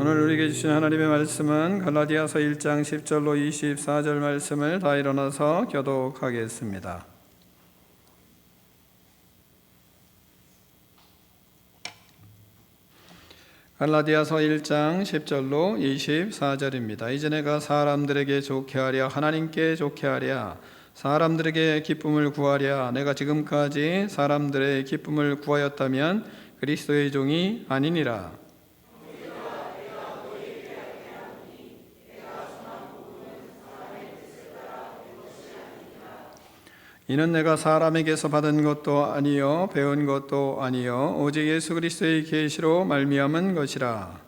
오늘 우리에게 주신 하나님의 말씀은 갈라디아서 1장 10절로 24절 말씀을 다 일어나서 교독하겠습니다. 갈라디아서 1장 10절로 24절입니다. 이제 내가 사람들에게 좋게 하랴 하나님께 좋게 하랴 사람들에게 기쁨을 구하랴 내가 지금까지 사람들의 기쁨을 구하였다면 그리스도의 종이 아니니라. 이는 내가 사람에게서 받은 것도 아니요 배운 것도 아니요 오직 예수 그리스도의 계시로 말미암은 것이라.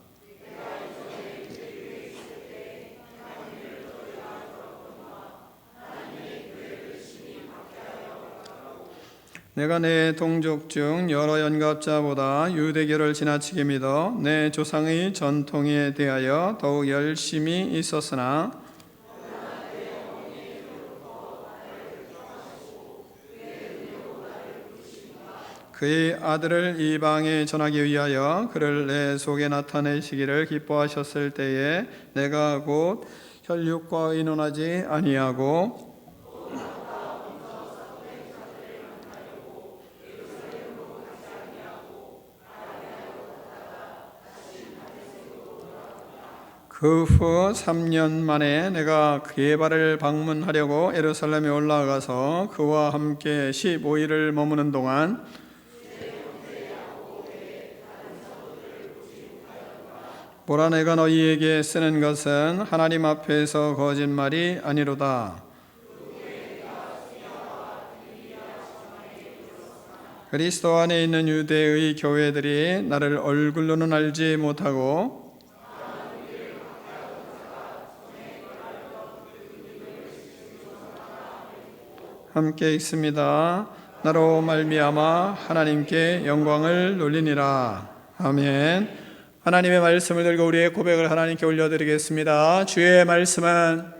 내가 내 동족 중 여러 연갑자보다 유대교를 지나치게 믿어 내 조상의 전통에 대하여 더욱 열심히 있었으나 그의 아들을 이방에 전하기 위하여 그를 내 속에 나타내시기를 기뻐하셨을 때에 내가 곧 혈육과 의논하지 아니하고 그 후 3년 만에 내가 게바를 방문하려고 예루살렘에 올라가서 그와 함께 15일을 머무는 동안 보라 내가 너희에게 쓰는 것은 하나님 앞에서 거짓말이 아니로다. 그리스도 안에 있는 유대의 교회들이 나를 얼굴로는 알지 못하고 함께 있습니다. 나로 말미암아 하나님께 영광을 돌리니라. 아멘. 하나님의 말씀을 들고 우리의 고백을 하나님께 올려드리겠습니다. 주의 말씀은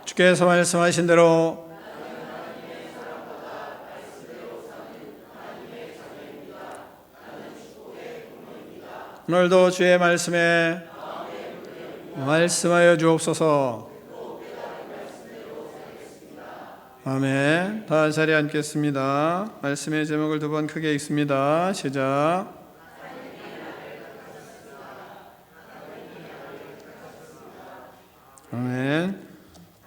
주께서 말씀하신 대로 오늘도 주의 말씀에 말씀하여 주옵소서. 아멘. 다 자리에 앉겠습니다. 말씀의 제목을 두 번 크게 읽습니다. 시작. 아멘.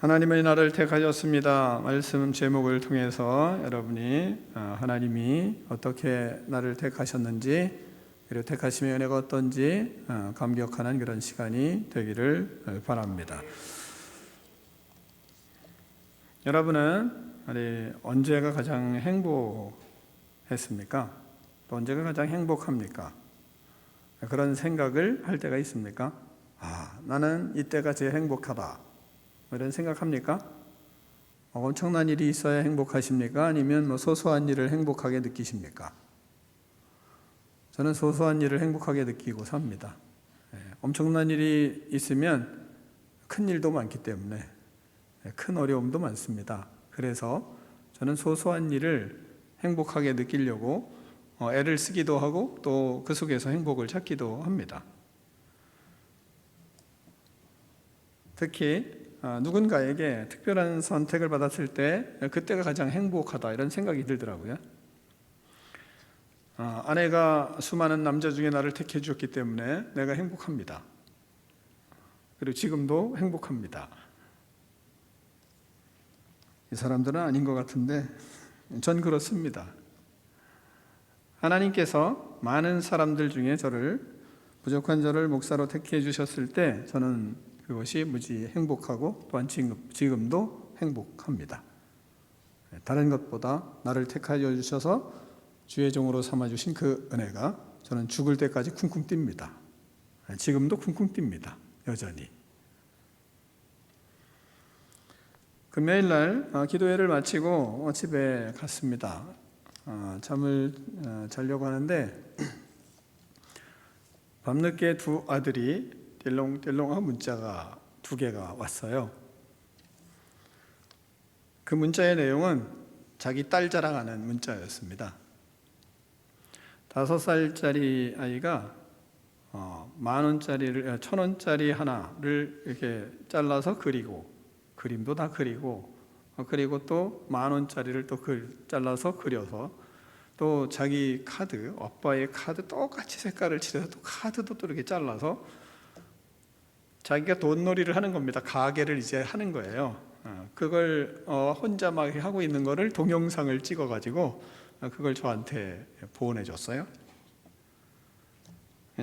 하나님의 나를 택하셨습니다. 말씀 제목을 통해서 여러분이 하나님이 어떻게 나를 택하셨는지 그리고 택하심의 은혜가 어떤지 감격하는 그런 시간이 되기를 바랍니다. 여러분은 언제가 가장 행복했습니까? 또 언제가 가장 행복합니까? 그런 생각을 할 때가 있습니까? 나는 이때가 제일 행복하다. 이런 생각합니까? 엄청난 일이 있어야 행복하십니까? 아니면 소소한 일을 행복하게 느끼십니까? 저는 소소한 일을 행복하게 느끼고 삽니다. 엄청난 일이 있으면 큰 일도 많기 때문에 큰 어려움도 많습니다. 그래서 저는 소소한 일을 행복하게 느끼려고 애를 쓰기도 하고 또 그 속에서 행복을 찾기도 합니다. 특히 누군가에게 특별한 선택을 받았을 때 그때가 가장 행복하다 이런 생각이 들더라고요. 아내가 수많은 남자 중에 나를 택해 주었기 때문에 내가 행복합니다. 그리고 지금도 행복합니다. 이 사람들은 아닌 것 같은데 전 그렇습니다. 하나님께서 많은 사람들 중에 부족한 저를 목사로 택해 주셨을 때 저는 그것이 무지 행복하고 또한 지금도 행복합니다. 다른 것보다 나를 택하여 주셔서 주의 종으로 삼아주신 그 은혜가 저는 죽을 때까지 쿵쿵 뜁니다. 지금도 쿵쿵 뜁니다. 여전히. 금요일날 기도회를 마치고 집에 갔습니다. 잠을 자려고 하는데 밤늦게 두 아들이 델롱델롱한 문자가 2개가 왔어요. 그 문자의 내용은 자기 딸 자랑하는 문자였습니다. 5살짜리 아이가 10,000원짜리를 1,000원짜리 하나를 이렇게 잘라서 그리고, 그림도 다 그리고, 그리고 또 10,000원짜리를 또 잘라서 그려서, 또 자기 카드, 아빠의 카드 똑같이 색깔을 칠해서 또 카드도 또 이렇게 잘라서 자기가 돈놀이를 하는 겁니다. 가게를 이제 하는 거예요. 그걸 혼자 막 하고 있는 거를 동영상을 찍어가지고 그걸 저한테 보내줬어요.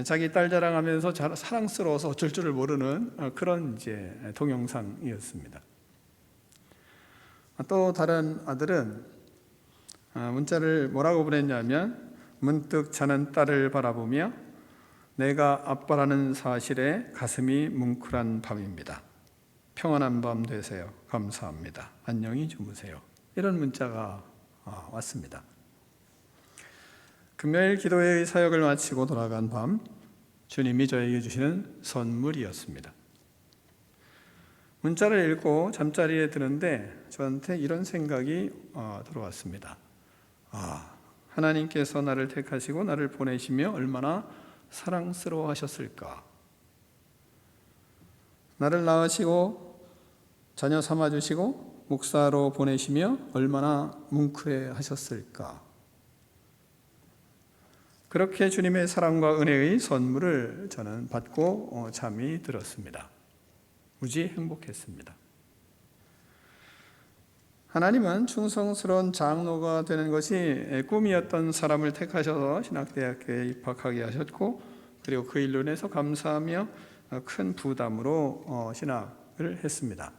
자기 딸 자랑하면서 사랑스러워서 어쩔 줄을 모르는 그런 이제 동영상이었습니다. 또 다른 아들은 문자를 뭐라고 보냈냐면, 문득 자는 딸을 바라보며 내가 아빠라는 사실에 가슴이 뭉클한 밤입니다. 평안한 밤 되세요. 감사합니다. 안녕히 주무세요. 이런 문자가 왔습니다. 금요일 기도회의 사역을 마치고 돌아간 밤, 주님이 저에게 주시는 선물이었습니다. 문자를 읽고 잠자리에 드는데 저한테 이런 생각이 들어왔습니다. 하나님께서 나를 택하시고 나를 보내시며 얼마나 사랑스러워 하셨을까. 나를 낳으시고 자녀 삼아주시고 목사로 보내시며 얼마나 뭉클해 하셨을까. 그렇게 주님의 사랑과 은혜의 선물을 저는 받고 잠이 들었습니다. 무지 행복했습니다. 하나님은 충성스러운 장로가 되는 것이 꿈이었던 사람을 택하셔서 신학대학교에 입학하게 하셨고, 그리고 그 일로 인해서 감사하며 큰 부담으로 신학을 했습니다.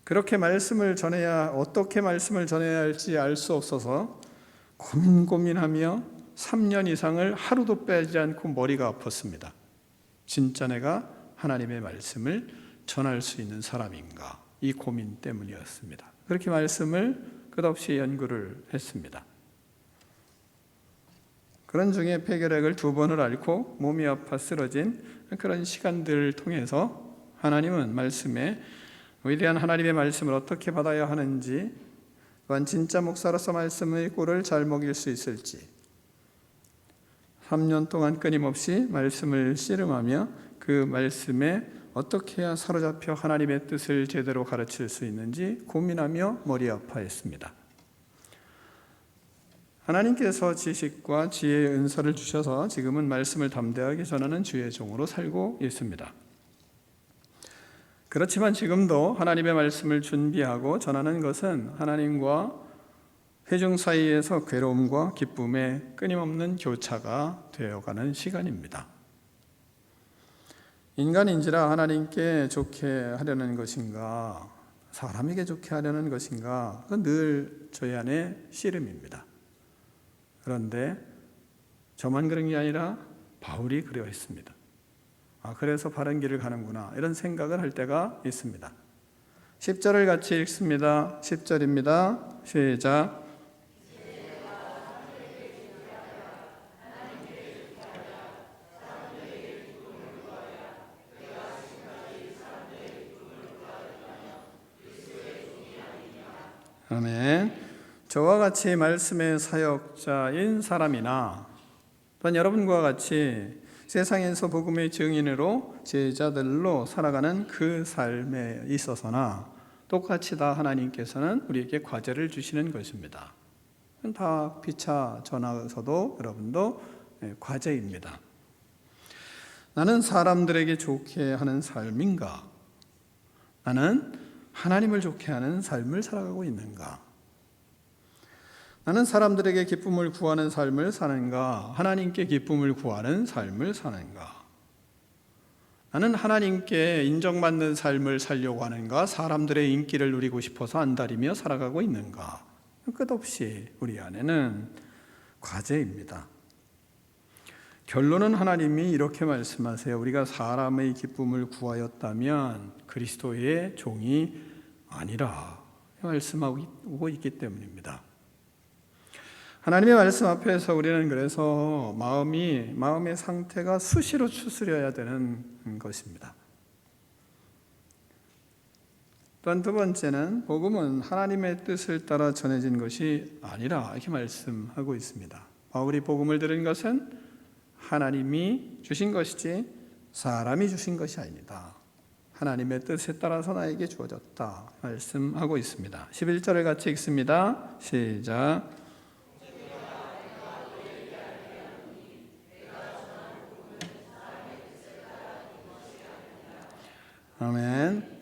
그렇게 어떻게 말씀을 전해야 할지 알 수 없어서 고민하며 3년 이상을 하루도 빼지 않고 머리가 아팠습니다. 진짜 내가 하나님의 말씀을 전할 수 있는 사람인가, 이 고민 때문이었습니다. 그렇게 말씀을 끝없이 연구를 했습니다. 그런 중에 폐결핵을 2번을 앓고 몸이 아파 쓰러진 그런 시간들을 통해서 하나님은 위대한 하나님의 말씀을 어떻게 받아야 하는지, 또한 진짜 목사로서 말씀의 꿀을 잘 먹일 수 있을지, 3년 동안 끊임없이 말씀을 씨름하며 그 말씀에 어떻게 해야 사로잡혀 하나님의 뜻을 제대로 가르칠 수 있는지 고민하며 머리 아파했습니다. 하나님께서 지식과 지혜의 은사를 주셔서 지금은 말씀을 담대하게 전하는 주의 종으로 살고 있습니다. 그렇지만 지금도 하나님의 말씀을 준비하고 전하는 것은 하나님과 회중 사이에서 괴로움과 기쁨의 끊임없는 교차가 되어가는 시간입니다. 인간인지라 하나님께 좋게 하려는 것인가, 사람에게 좋게 하려는 것인가, 그건 늘 저희 안에 씨름입니다. 그런데 저만 그런 게 아니라 바울이 그리워했습니다. 그래서 바른 길을 가는구나, 이런 생각을 할 때가 있습니다. 10절을 같이 읽습니다. 10절입니다. 시작. 아멘. 저와 같이 말씀의 사역자인 사람이나 또한 여러분과 같이 세상에서 복음의 증인으로 제자들로 살아가는 그 삶에 있어서나 똑같이 다 하나님께서는 우리에게 과제를 주시는 것입니다. 다 피차 전하서도 여러분도 과제입니다. 나는 사람들에게 좋게 하는 삶인가? 나는 하나님을 좋게 하는 삶을 살아가고 있는가? 나는 사람들에게 기쁨을 구하는 삶을 사는가? 하나님께 기쁨을 구하는 삶을 사는가? 나는 하나님께 인정받는 삶을 살려고 하는가? 사람들의 인기를 누리고 싶어서 안달이며 살아가고 있는가? 끝없이 우리 안에는 과제입니다. 결론은 하나님이 이렇게 말씀하세요. 우리가 사람의 기쁨을 구하였다면 그리스도의 종이 아니라 말씀하고 있기 때문입니다. 하나님의 말씀 앞에서 우리는 그래서 마음의 상태가 수시로 추스려야 되는 것입니다. 또한 두 번째는 복음은 하나님의 뜻을 따라 전해진 것이 아니라 이렇게 말씀하고 있습니다. 바울이 복음을 들은 것은 하나님이 주신 것이지 사람이 주신 것이 아닙니다. 하나님의 뜻에 따라서 나에게 주어졌다 말씀하고 있습니다. 11절을 같이 읽습니다. 시작. 아멘.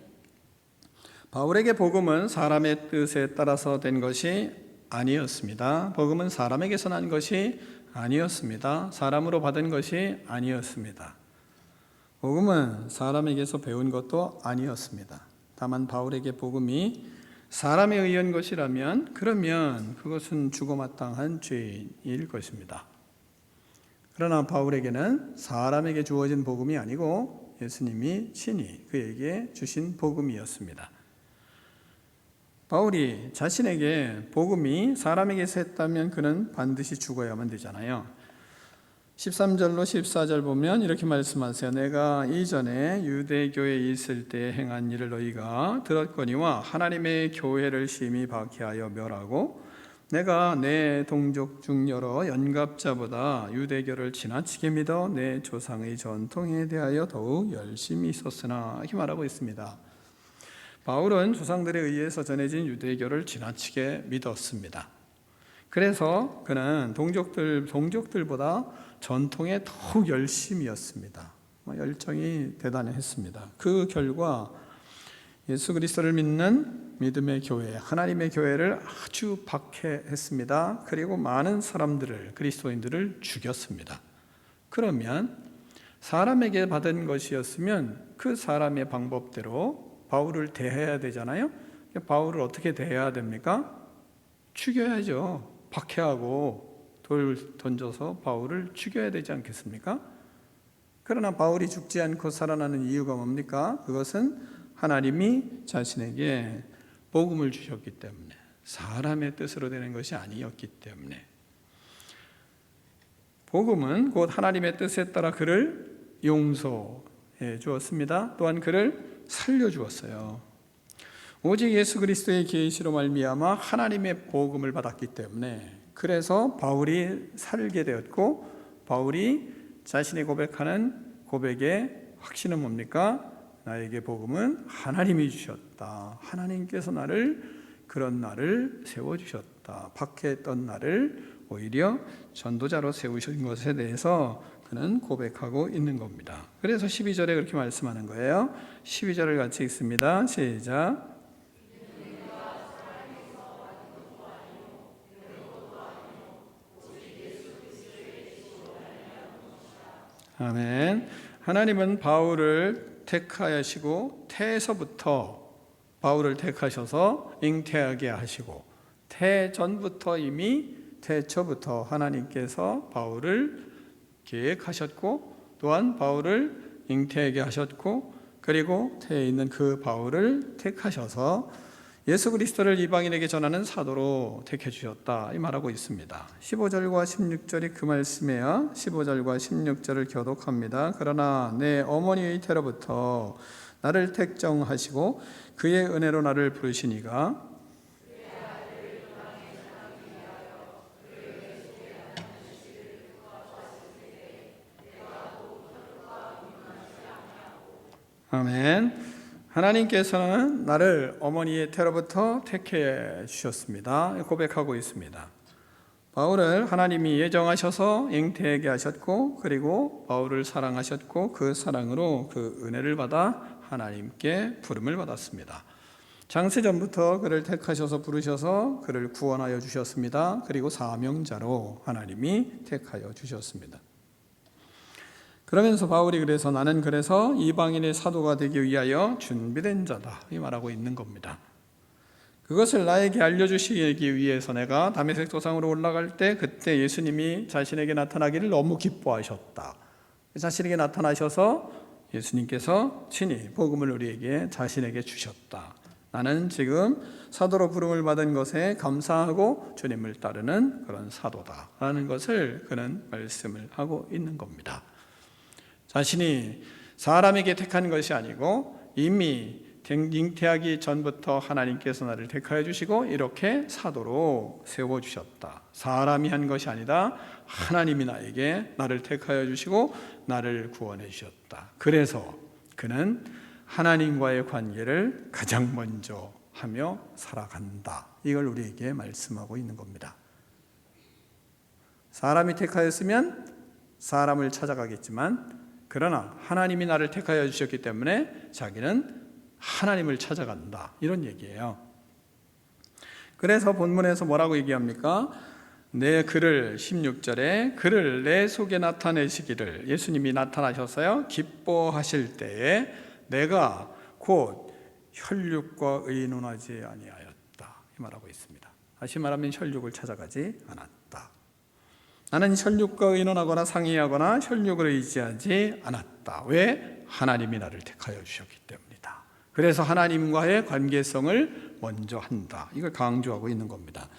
바울에게 복음은 사람의 뜻에 따라서 된 것이 아니었습니다. 복음은 사람에게서 난 것이 아니었습니다. 사람으로 받은 것이 아니었습니다. 복음은 사람에게서 배운 것도 아니었습니다. 다만 바울에게 복음이 사람에 의한 것이라면 그러면 그것은 죽어마땅한 죄일 것입니다. 그러나 바울에게는 사람에게 주어진 복음이 아니고 예수님이 친히 그에게 주신 복음이었습니다. 바울이 자신에게 복음이 사람에게서 했다면 그는 반드시 죽어야만 되잖아요. 13절로 14절 보면 이렇게 말씀하세요. 내가 이전에 유대교에 있을 때 행한 일을 너희가 들었거니와 하나님의 교회를 심히 박해하여 멸하고 내가 내 동족 중 여러 연갑자보다 유대교를 지나치게 믿어 내 조상의 전통에 대하여 더욱 열심히 있었으나 이렇게 말하고 있습니다. 바울은 조상들에 의해서 전해진 유대교를 지나치게 믿었습니다. 그래서 그는 동족들보다 전통에 더욱 열심이었습니다. 열정이 대단했습니다. 그 결과 예수 그리스도를 믿는 믿음의 교회, 하나님의 교회를 아주 박해했습니다. 그리고 많은 사람들을, 그리스도인들을 죽였습니다. 그러면 사람에게 받은 것이었으면 그 사람의 방법대로 바울을 대해야 되잖아요. 바울을 어떻게 대해야 됩니까? 죽여야죠. 박해하고 돌 던져서 바울을 죽여야 되지 않겠습니까? 그러나 바울이 죽지 않고 살아나는 이유가 뭡니까? 그것은 하나님이 자신에게 복음을 주셨기 때문에, 사람의 뜻으로 되는 것이 아니었기 때문에. 복음은 곧 하나님의 뜻에 따라 그를 용서해 주었습니다. 또한 그를 살려주었어요. 오직 예수 그리스도의 계시로 말미암아 하나님의 복음을 받았기 때문에, 그래서 바울이 살게 되었고, 바울이 자신이 고백하는 고백의 확신은 뭡니까? 나에게 복음은 하나님이 주셨다. 하나님께서 그런 나를 세워주셨다. 박해했던 나를 오히려 전도자로 세우신 것에 대해서 그는 고백하고 있는 겁니다. 그래서 12절에 그렇게 말씀하는 거예요. 12절을 같이 읽습니다. 시작. 아멘. 하나님은 바울을 택하시고 태에서부터 바울을 택하셔서 잉태하게 하시고, 태전부터 이미 태초부터 하나님께서 바울을 계획하셨고, 또한 바울을 잉태하게 하셨고, 그리고 태에 있는 그 바울을 택하셔서 예수 그리스도를 이방인에게 전하는 사도로 택해 주셨다 이 말하고 있습니다. 15절과 16절이 그 말씀이에요. 15절과 16절을 교독합니다. 그러나 내 어머니의 태로부터 나를 택정하시고 그의 은혜로 나를 부르시니가 아멘. 하나님께서는 나를 어머니의 태로부터 택해 주셨습니다. 고백하고 있습니다. 바울을 하나님이 예정하셔서 잉태하게 하셨고, 그리고 바울을 사랑하셨고, 그 사랑으로 그 은혜를 받아 하나님께 부름을 받았습니다. 장세전부터 그를 택하셔서 부르셔서 그를 구원하여 주셨습니다. 그리고 사명자로 하나님이 택하여 주셨습니다. 그러면서 바울이 그래서 나는 그래서 이방인의 사도가 되기 위하여 준비된 자다 이 말하고 있는 겁니다. 그것을 나에게 알려주시기 위해서 내가 다메섹 도상으로 올라갈 때 그때 예수님이 자신에게 나타나기를 너무 기뻐하셨다. 자신에게 나타나셔서 예수님께서 친히 복음을 우리에게 자신에게 주셨다. 나는 지금 사도로 부름을 받은 것에 감사하고 주님을 따르는 그런 사도다라는 것을 그는 말씀을 하고 있는 겁니다. 자신이 사람에게 택한 것이 아니고 이미 잉태하기 전부터 하나님께서 나를 택하여 주시고 이렇게 사도로 세워주셨다. 사람이 한 것이 아니다. 하나님이 나를 택하여 주시고 나를 구원해 주셨다. 그래서 그는 하나님과의 관계를 가장 먼저 하며 살아간다. 이걸 우리에게 말씀하고 있는 겁니다. 사람이 택하였으면 사람을 찾아가겠지만 그러나 하나님이 나를 택하여 주셨기 때문에 자기는 하나님을 찾아간다. 이런 얘기예요. 그래서 본문에서 뭐라고 얘기합니까? 내 그를 16절에 그를 내 속에 나타내시기를 예수님이 나타나셔서요 기뻐하실 때에 내가 곧 혈육과 의논하지 아니하였다. 이 말하고 있습니다. 다시 말하면 혈육을 찾아가지 않았다. 나는 혈육과 의논하거나 상의하거나 혈육을 의지하지 않았다. 왜? 하나님이 나를 택하여 주셨기 때문이다. 그래서 하나님과의 관계성을 먼저 한다. 이걸 강조하고 있는 겁니다.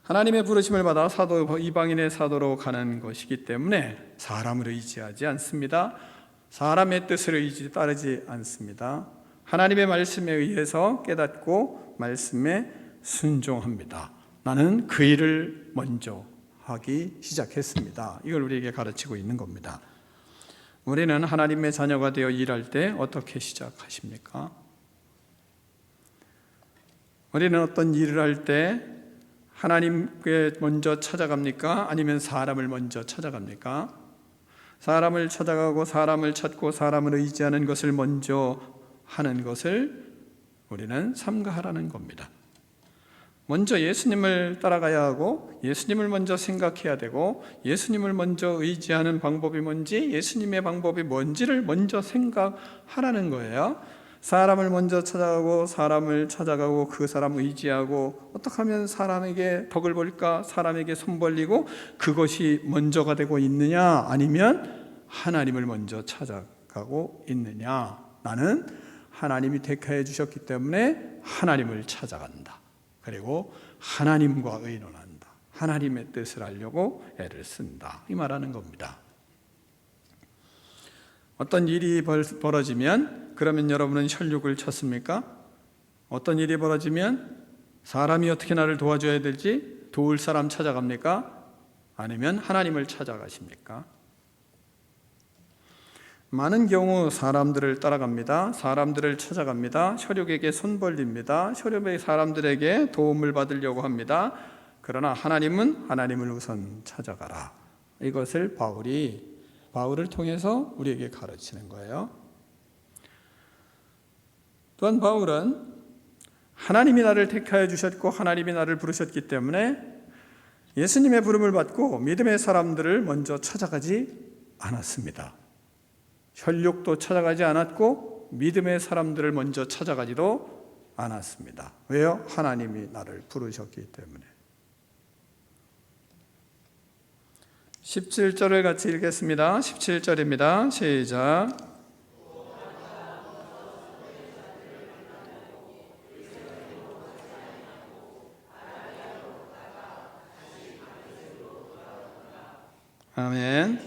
하나님의 부르심을 받아 사도 이방인의 사도로 가는 것이기 때문에 사람을 의지하지 않습니다. 사람의 뜻을 따르지 않습니다. 하나님의 말씀에 의해서 깨닫고 말씀에 순종합니다. 나는 그 일을 먼저 하기 시작했습니다. 이걸 우리에게 가르치고 있는 겁니다. 우리는 하나님의 자녀가 되어 일할 때 어떻게 시작하십니까? 우리는 어떤 일을 할 때 하나님께 먼저 찾아갑니까? 아니면 사람을 먼저 찾아갑니까? 사람을 찾아가고 사람을 찾고 사람을 의지하는 것을 먼저 하는 것을 우리는 삼가하라는 겁니다. 먼저 예수님을 따라가야 하고 예수님을 먼저 생각해야 되고 예수님을 먼저 의지하는 방법이 뭔지 예수님의 방법이 뭔지를 먼저 생각하라는 거예요. 사람을 먼저 찾아가고 사람을 찾아가고 그 사람 의지하고 어떻게 하면 사람에게 덕을 볼까? 사람에게 손 벌리고 그것이 먼저가 되고 있느냐? 아니면 하나님을 먼저 찾아가고 있느냐? 나는 하나님이 택하여 주셨기 때문에 하나님을 찾아간다. 그리고 하나님과 의논한다. 하나님의 뜻을 알려고 애를 쓴다. 이 말하는 겁니다. 어떤 일이 벌어지면 그러면 여러분은 혈육을 찾습니까? 어떤 일이 벌어지면 사람이 어떻게 나를 도와줘야 될지 도울 사람 찾아갑니까? 아니면 하나님을 찾아가십니까? 많은 경우 사람들을 따라갑니다. 사람들을 찾아갑니다. 혈육에게 손 벌립니다. 혈육의 사람들에게 도움을 받으려고 합니다. 그러나 하나님은 하나님을 우선 찾아가라. 이것을 바울을 통해서 우리에게 가르치는 거예요. 또한 바울은 하나님이 나를 택하여 주셨고 하나님이 나를 부르셨기 때문에 예수님의 부름을 받고 믿음의 사람들을 먼저 찾아가지 않았습니다. 혈육도 찾아가지 않았고 믿음의 사람들을 먼저 찾아가지도 않았습니다. 왜요? 하나님이 나를 부르셨기 때문에. 17절을 같이 읽겠습니다. 17절입니다. 시작. 아멘.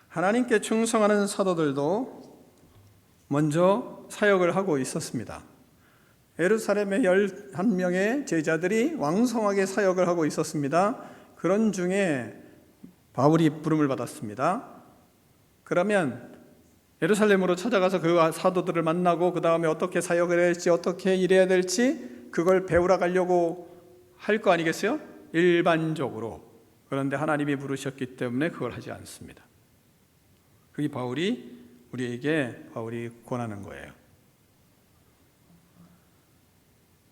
하나님께 충성하는 사도들도 먼저 사역을 하고 있었습니다. 예루살렘의 11명의 제자들이 왕성하게 사역을 하고 있었습니다. 그런 중에 바울이 부름을 받았습니다. 그러면 예루살렘으로 찾아가서 그 사도들을 만나고 그 다음에 어떻게 사역을 해야 될지 어떻게 일해야 될지 그걸 배우러 가려고 할 거 아니겠어요? 일반적으로. 그런데 하나님이 부르셨기 때문에 그걸 하지 않습니다. 그게 우리에게 바울이 권하는 거예요.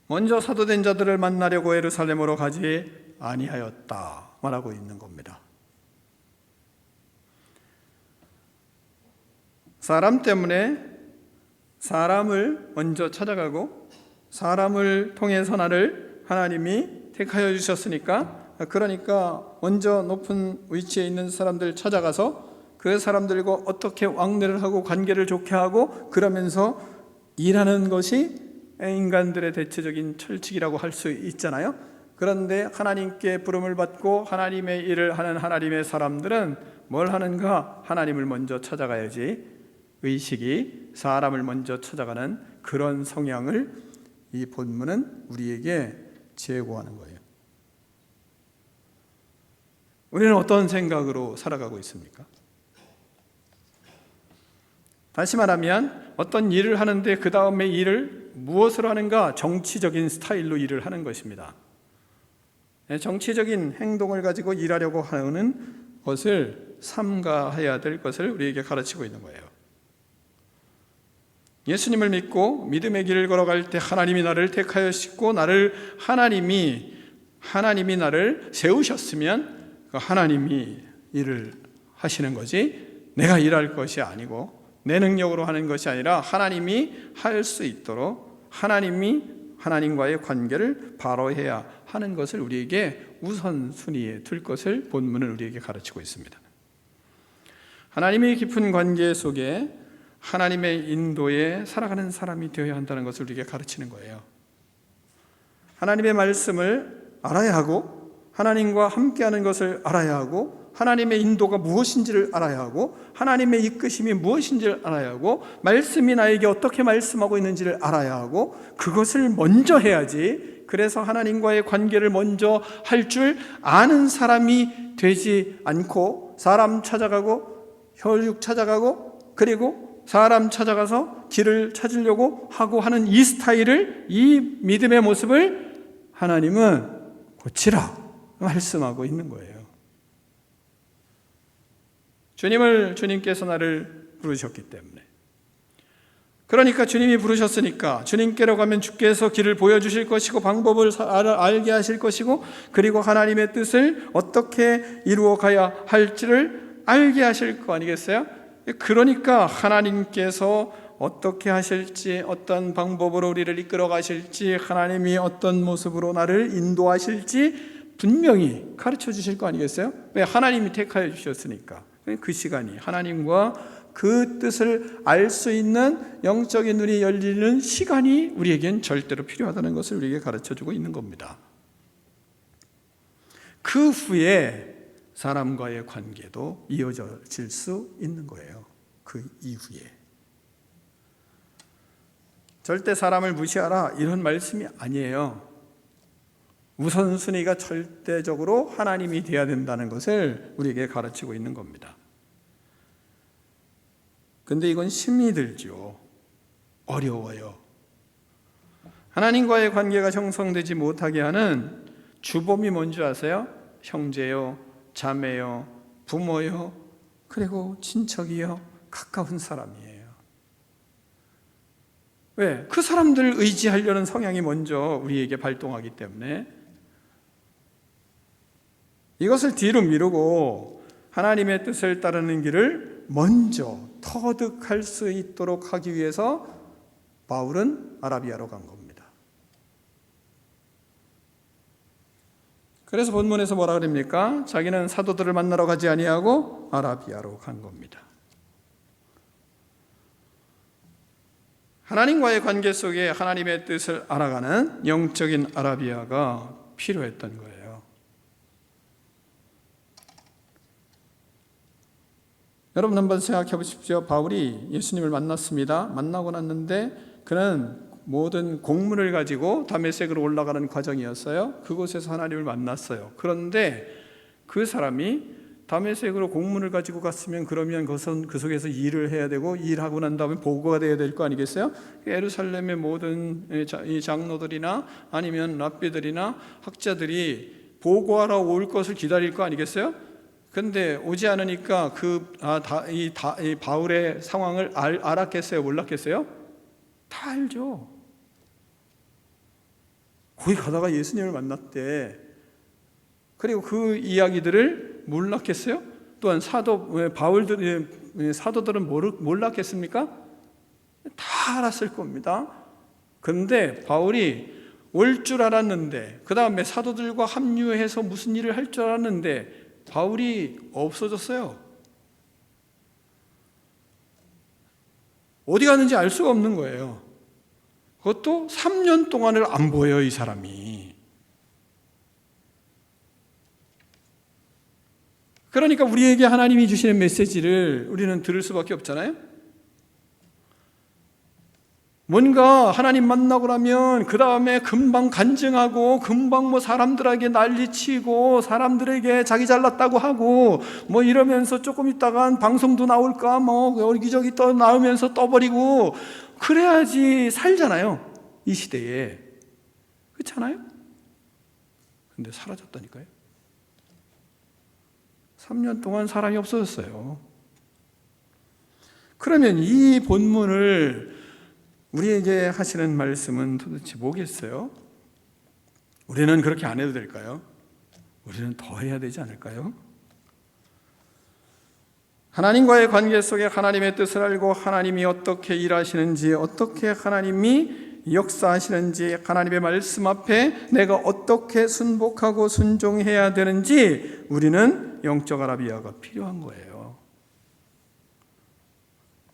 먼저 사도된 자들을 만나려고 예루살렘으로 가지 아니하였다 말하고 있는 겁니다. 사람 때문에 사람을 먼저 찾아가고 사람을 통해서 나를 하나님이 택하여 주셨으니까 그러니까 먼저 높은 위치에 있는 사람들 찾아가서 그 사람들과 어떻게 왕래를 하고 관계를 좋게 하고 그러면서 일하는 것이 인간들의 대체적인 철칙이라고 할 수 있잖아요. 그런데 하나님께 부름을 받고 하나님의 일을 하는 하나님의 사람들은 뭘 하는가? 하나님을 먼저 찾아가야지 의식이 사람을 먼저 찾아가는 그런 성향을 이 본문은 우리에게 제고하는 거예요. 우리는 어떤 생각으로 살아가고 있습니까? 다시 말하면 어떤 일을 하는데 그 다음에 일을 무엇으로 하는가? 정치적인 스타일로 일을 하는 것입니다. 정치적인 행동을 가지고 일하려고 하는 것을 삼가해야 될 것을 우리에게 가르치고 있는 거예요. 예수님을 믿고 믿음의 길을 걸어갈 때 하나님이 나를 택하였고 하나님이 나를 세우셨으면 그 하나님이 일을 하시는 거지 내가 일할 것이 아니고 내 능력으로 하는 것이 아니라 하나님이 할 수 있도록 하나님과의 관계를 바로 해야 하는 것을 우리에게 우선순위에 둘 것을 본문은 우리에게 가르치고 있습니다. 하나님의 깊은 관계 속에 하나님의 인도에 살아가는 사람이 되어야 한다는 것을 우리에게 가르치는 거예요. 하나님의 말씀을 알아야 하고 하나님과 함께하는 것을 알아야 하고 하나님의 인도가 무엇인지를 알아야 하고 하나님의 이끄심이 무엇인지를 알아야 하고 말씀이 나에게 어떻게 말씀하고 있는지를 알아야 하고 그것을 먼저 해야지. 그래서 하나님과의 관계를 먼저 할 줄 아는 사람이 되지 않고 사람 찾아가고 혈육 찾아가고 그리고 사람 찾아가서 길을 찾으려고 하고 하는 이 스타일을, 이 믿음의 모습을 하나님은 고치라 말씀하고 있는 거예요. 주님께서 나를 부르셨기 때문에, 그러니까 주님이 부르셨으니까 주님께로 가면 주께서 길을 보여주실 것이고 방법을 알게 하실 것이고 그리고 하나님의 뜻을 어떻게 이루어 가야 할지를 알게 하실 거 아니겠어요? 그러니까 하나님께서 어떻게 하실지, 어떤 방법으로 우리를 이끌어 가실지, 하나님이 어떤 모습으로 나를 인도하실지 분명히 가르쳐 주실 거 아니겠어요? 왜? 하나님이 택하여 주셨으니까. 그 시간이 하나님과 그 뜻을 알 수 있는 영적인 눈이 열리는 시간이 우리에겐 절대로 필요하다는 것을 우리에게 가르쳐주고 있는 겁니다. 그 후에 사람과의 관계도 이어질 수 있는 거예요. 그 이후에 절대 사람을 무시하라 이런 말씀이 아니에요. 우선순위가 절대적으로 하나님이 되어야 된다는 것을 우리에게 가르치고 있는 겁니다. 근데 이건 힘이 들죠. 어려워요. 하나님과의 관계가 형성되지 못하게 하는 주범이 뭔지 아세요? 형제요, 자매요, 부모요, 그리고 친척이요, 가까운 사람이에요. 왜? 그 사람들을 의지하려는 성향이 먼저 우리에게 발동하기 때문에 이것을 뒤로 미루고 하나님의 뜻을 따르는 길을 먼저 터득할 수 있도록 하기 위해서 바울은 아라비아로 간 겁니다. 그래서 본문에서 뭐라 그럽니까? 자기는 사도들을 만나러 가지 아니하고 아라비아로 간 겁니다. 하나님과의 관계 속에 하나님의 뜻을 알아가는 영적인 아라비아가 필요했던 거예요. 여러분 한번 생각해 보십시오. 바울이 예수님을 만났습니다. 만나고 났는데 그는 모든 공문을 가지고 다메섹으로 올라가는 과정이었어요. 그곳에서 하나님을 만났어요. 그런데 그 사람이 다메섹으로 공문을 가지고 갔으면 그러면 그 속에서 일을 해야 되고 일하고 난 다음에 보고가 돼야 될 거 아니겠어요? 예루살렘의 모든 이 장로들이나 아니면 랍비들이나 학자들이 보고하러 올 것을 기다릴 거 아니겠어요? 근데 오지 않으니까 이 바울의 상황을 알았겠어요? 몰랐겠어요? 다 알죠. 거기 가다가 예수님을 만났대. 그리고 그 이야기들을 몰랐겠어요? 또한 사도들은 몰랐겠습니까? 다 알았을 겁니다. 그런데 바울이 올 줄 알았는데, 그 다음에 사도들과 합류해서 무슨 일을 할 줄 알았는데 바울이 없어졌어요. 어디 갔는지 알 수가 없는 거예요. 그것도 3년 동안을 안 보여요, 이 사람이. 그러니까 우리에게 하나님이 주시는 메시지를 우리는 들을 수밖에 없잖아요. 뭔가 하나님 만나고 나면 그 다음에 금방 간증하고 금방 뭐 사람들에게 난리치고 사람들에게 자기 잘났다고 하고 뭐 이러면서 조금 있다간 방송도 나올까 뭐 여기저기 또 나오면서 떠버리고 그래야지 살잖아요. 이 시대에. 그렇잖아요? 근데 사라졌다니까요. 3년 동안 사람이 없어졌어요. 그러면 이 본문을 우리에게 하시는 말씀은 도대체 뭐겠어요? 우리는 그렇게 안 해도 될까요? 우리는 더 해야 되지 않을까요? 하나님과의 관계 속에 하나님의 뜻을 알고 하나님이 어떻게 일하시는지, 어떻게 하나님이 역사하시는지, 하나님의 말씀 앞에 내가 어떻게 순복하고 순종해야 되는지 우리는 영적 아라비아가 필요한 거예요.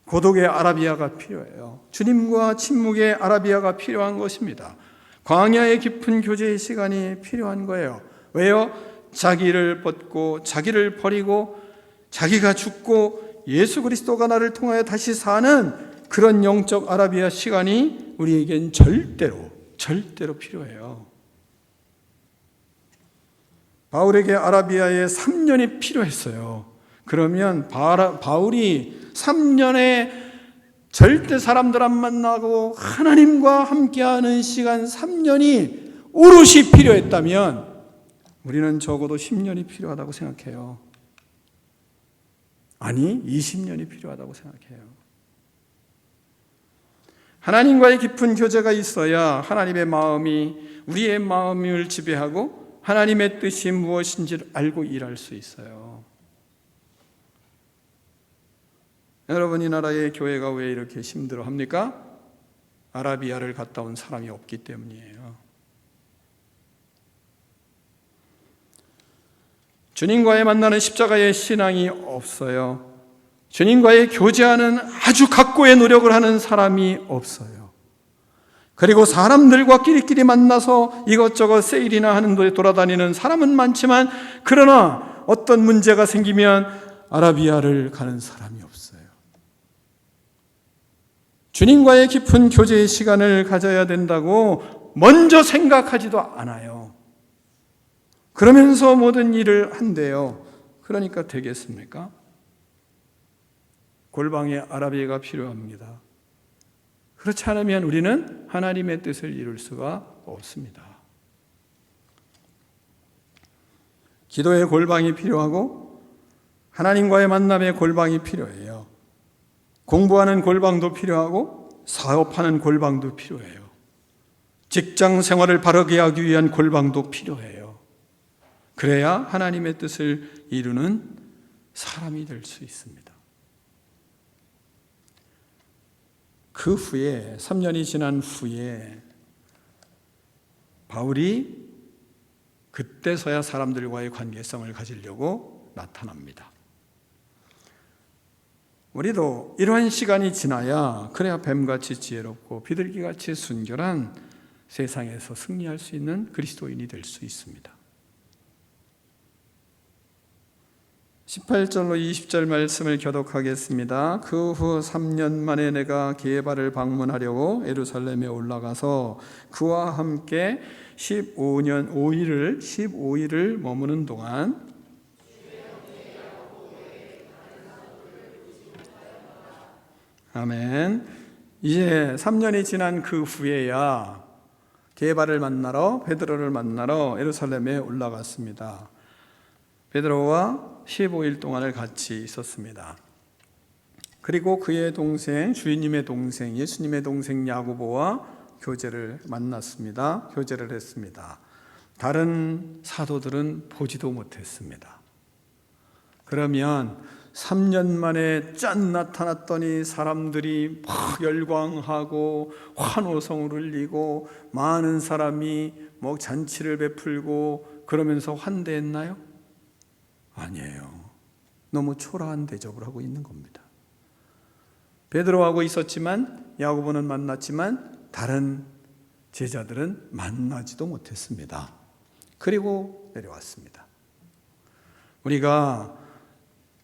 고독의 아라비아가 필요해요. 주님과 침묵의 아라비아가 필요한 것입니다. 광야의 깊은 교제의 시간이 필요한 거예요. 왜요? 자기를 벗고 자기를 버리고 자기가 죽고 예수 그리스도가 나를 통하여 다시 사는 그런 영적 아라비아 시간이 우리에겐 절대로 필요해요. 바울에게 아라비아의 3년이 필요했어요. 그러면 바울이 3년에 절대 사람들 안 만나고 하나님과 함께하는 시간 3년이 오롯이 필요했다면 우리는 적어도 10년이 필요하다고 생각해요. 아니 20년이 필요하다고 생각해요. 하나님과의 깊은 교제가 있어야 하나님의 마음이 우리의 마음을 지배하고 하나님의 뜻이 무엇인지를 알고 일할 수 있어요. 여러분, 이 나라의 교회가 왜 이렇게 힘들어합니까? 아라비아를 갔다 온 사람이 없기 때문이에요. 주님과의 만나는 십자가의 신앙이 없어요. 주님과의 교제하는 아주 각고의 노력을 하는 사람이 없어요. 그리고 사람들과 끼리끼리 만나서 이것저것 세일이나 하는 데 돌아다니는 사람은 많지만 그러나 어떤 문제가 생기면 아라비아를 가는 사람이 없어요. 주님과의 깊은 교제의 시간을 가져야 된다고 먼저 생각하지도 않아요. 그러면서 모든 일을 한대요. 그러니까 되겠습니까? 골방에 아라비아가 필요합니다. 그렇지 않으면 우리는 하나님의 뜻을 이룰 수가 없습니다. 기도의 골방이 필요하고 하나님과의 만남의 골방이 필요해요. 공부하는 골방도 필요하고 사업하는 골방도 필요해요. 직장 생활을 바르게 하기 위한 골방도 필요해요. 그래야 하나님의 뜻을 이루는 사람이 될 수 있습니다. 그 후에 3년이 지난 후에 바울이 그때서야 사람들과의 관계성을 가지려고 나타납니다. 우리도 이러한 시간이 지나야 그래야 뱀같이 지혜롭고 비둘기같이 순결한 세상에서 승리할 수 있는 그리스도인이 될 수 있습니다. 18절로 20절 말씀을 교독하겠습니다. 그 후 3년 만에 내가 게바를 방문하려고 예루살렘에 올라가서 그와 함께 15일을 머무는 동안 아멘. 이제 3년이 지난 그 후에야 게바를 만나러 베드로를 만나러 예루살렘에 올라갔습니다. 베드로와 15일 동안을 같이 있었습니다. 그리고 그의 동생, 주인님의 동생, 예수님의 동생 야고보와 교제를 만났습니다. 교제를 했습니다. 다른 사도들은 보지도 못했습니다. 그러면 3년 만에 짠 나타났더니 사람들이 막 열광하고 환호성을 울리고 많은 사람이 뭐 잔치를 베풀고 그러면서 환대했나요? 아니에요. 너무 초라한 대접을 하고 있는 겁니다. 베드로하고 있었지만 야고보는 만났지만 다른 제자들은 만나지도 못했습니다. 그리고 내려왔습니다. 우리가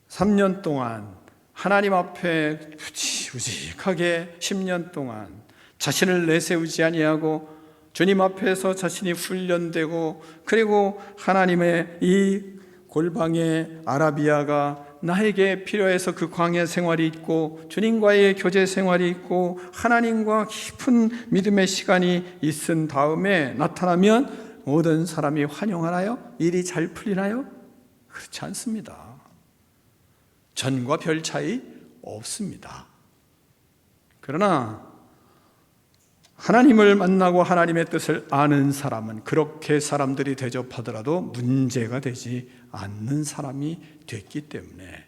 3년 동안 하나님 앞에 부지하게 10년 동안 자신을 내세우지 아니하고 주님 앞에서 자신이 훈련되고, 그리고 하나님의 이 골방의 아라비아가 나에게 필요해서 그 광야 생활이 있고 주님과의 교제 생활이 있고 하나님과 깊은 믿음의 시간이 있은 다음에 나타나면 모든 사람이 환영하나요? 일이 잘 풀리나요? 그렇지 않습니다. 전과 별 차이 없습니다. 그러나 하나님을 만나고 하나님의 뜻을 아는 사람은 그렇게 사람들이 대접하더라도 문제가 되지 않는 사람이 됐기 때문에,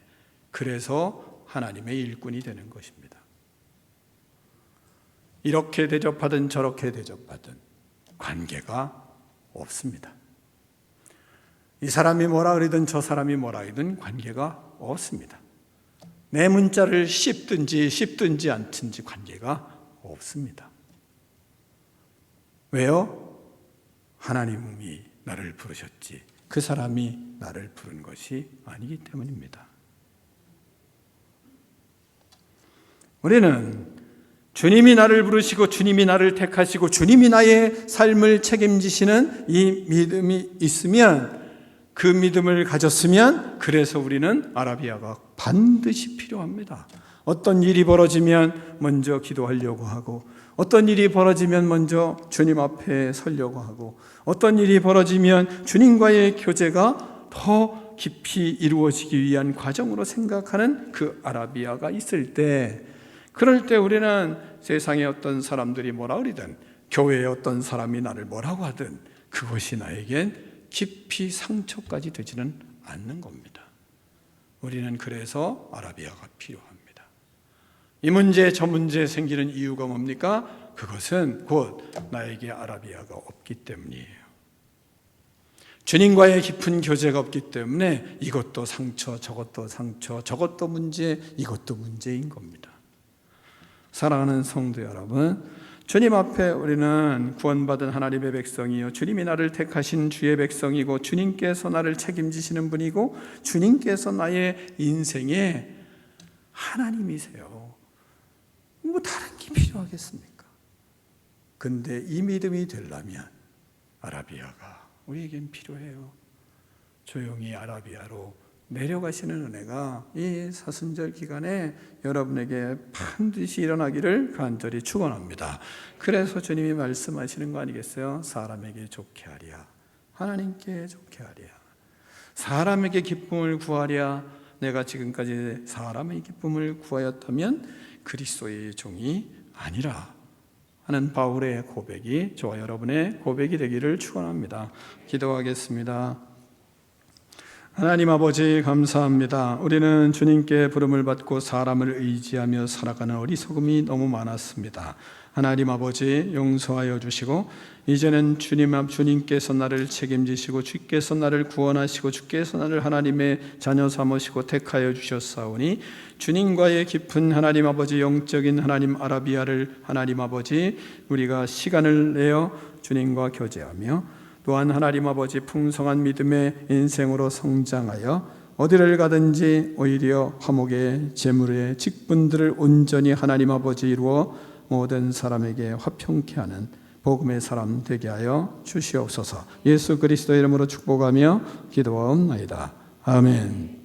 그래서 하나님의 일꾼이 되는 것입니다. 이렇게 대접하든 저렇게 대접하든 관계가 없습니다. 이 사람이 뭐라 그러든 저 사람이 뭐라 그러든 관계가 없습니다. 내 문자를 씹든지 않든지 관계가 없습니다. 왜요? 하나님이 나를 부르셨지 그 사람이 나를 부른 것이 아니기 때문입니다. 우리는 주님이 나를 부르시고 주님이 나를 택하시고 주님이 나의 삶을 책임지시는 이 믿음이 있으면, 그 믿음을 가졌으면, 그래서 우리는 아라비아가 반드시 필요합니다. 어떤 일이 벌어지면 먼저 기도하려고 하고, 어떤 일이 벌어지면 먼저 주님 앞에 서려고 하고, 어떤 일이 벌어지면 주님과의 교제가 더 깊이 이루어지기 위한 과정으로 생각하는 그 아라비아가 있을 때, 그럴 때 우리는 세상에 어떤 사람들이 뭐라 그러든, 교회에 어떤 사람이 나를 뭐라고 하든 그것이 나에겐 깊이 상처까지 되지는 않는 겁니다. 우리는 그래서 아라비아가 필요합니다. 이 문제 저 문제 생기는 이유가 뭡니까? 그것은 곧 나에게 아라비아가 없기 때문이에요. 주님과의 깊은 교제가 없기 때문에 이것도 상처, 저것도 상처, 저것도 문제, 이것도 문제인 겁니다. 사랑하는 성도 여러분, 주님 앞에 우리는 구원받은 하나님의 백성이요, 주님이 나를 택하신 주의 백성이고, 주님께서 나를 책임지시는 분이고, 주님께서 나의 인생의 하나님이세요. 뭐 다른 게 필요하겠습니까? 근데 이 믿음이 되려면 아라비아가 우리에겐 필요해요. 조용히 아라비아로 내려가시는 은혜가 이 사순절 기간에 여러분에게 반드시 일어나기를 간절히 축원합니다. 그래서 주님이 말씀하시는 거 아니겠어요? 사람에게 좋게 하랴, 하나님께 좋게 하랴, 사람에게 기쁨을 구하랴. 내가 지금까지 사람의 기쁨을 구하였다면 그리스도의 종이 아니라 하는 바울의 고백이 저와 여러분의 고백이 되기를 축원합니다. 기도하겠습니다. 하나님 아버지 감사합니다. 우리는 주님께 부름을 받고 사람을 의지하며 살아가는 어리석음이 너무 많았습니다. 하나님 아버지 용서하여 주시고, 이제는 주님께서 나를 책임지시고 주께서 나를 구원하시고 주께서 나를 하나님의 자녀 삼으시고 택하여 주셨사오니, 주님과의 깊은 하나님 아버지 영적인 하나님 아라비아를 하나님 아버지 우리가 시간을 내어 주님과 교제하며, 또한 하나님 아버지 풍성한 믿음의 인생으로 성장하여 어디를 가든지 오히려 화목의 재물의 직분들을 온전히 하나님 아버지 이루어 모든 사람에게 화평케 하는 복음의 사람 되게 하여 주시옵소서. 예수 그리스도의 이름으로 축복하며 기도하옵나이다. 아멘.